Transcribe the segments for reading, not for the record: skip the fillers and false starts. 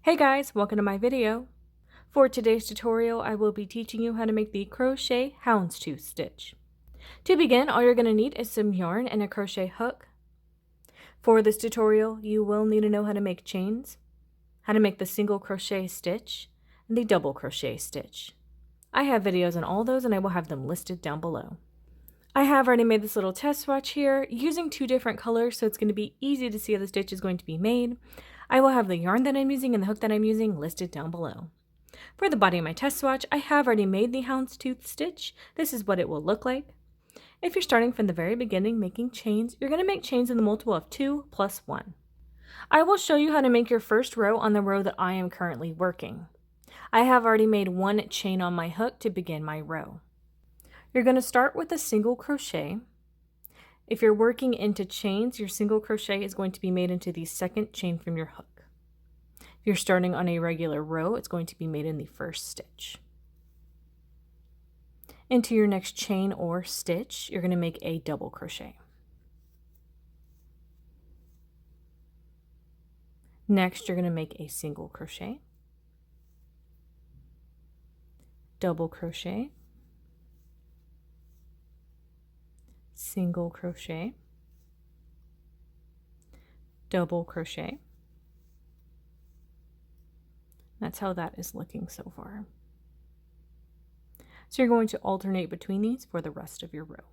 Hey guys, welcome to my video. For today's tutorial, I will be teaching you how to make the crochet houndstooth stitch. To begin, all you're going to need is some yarn and a crochet hook. For this tutorial, you will need to know how to make chains, how to make the single crochet stitch, and the double crochet stitch. I have videos on all those and I will have them listed down below. I have already made this little test swatch here using two different colors, so it's going to be easy to see how the stitch is going to be made. I will have the yarn that I'm using and the hook that I'm using listed down below. For the body of my test swatch, I have already made the houndstooth stitch. This is what it will look like. If you're starting from the very beginning making chains, you're going to make chains in the multiple of 2 plus 1. I will show you how to make your first row on the row that I am currently working. I have already made one chain on my hook to begin my row. You're going to start with a single crochet. If you're working into chains, your single crochet is going to be made into the second chain from your hook. If you're starting on a regular row, it's going to be made in the first stitch. Into your next chain or stitch, you're going to make a double crochet. Next, you're going to make a single crochet, double crochet, single crochet, double crochet. That's how that is looking so far. So you're going to alternate between these for the rest of your row.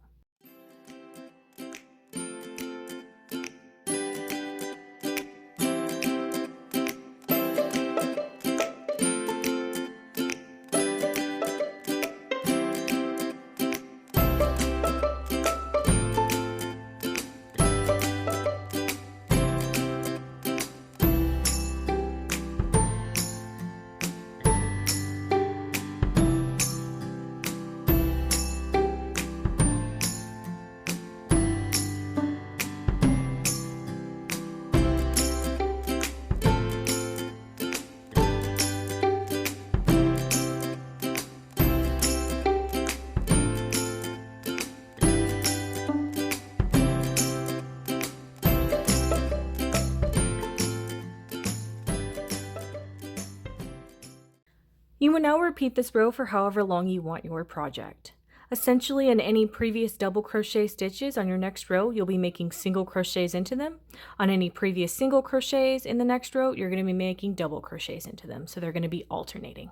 You will now repeat this row for however long you want your project. Essentially, in any previous double crochet stitches on your next row, you'll be making single crochets into them. On any previous single crochets in the next row, you're going to be making double crochets into them, so they're going to be alternating.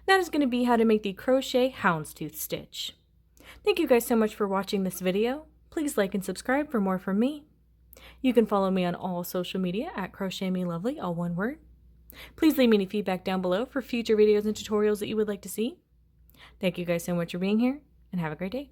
That is going to be how to make the crochet houndstooth stitch. Thank you guys so much for watching this video. Please like and subscribe for more from me. You can follow me on all social media at crochetmelovely, all one word. Please leave me any feedback down below for future videos and tutorials that you would like to see. Thank you guys so much for being here, and have a great day.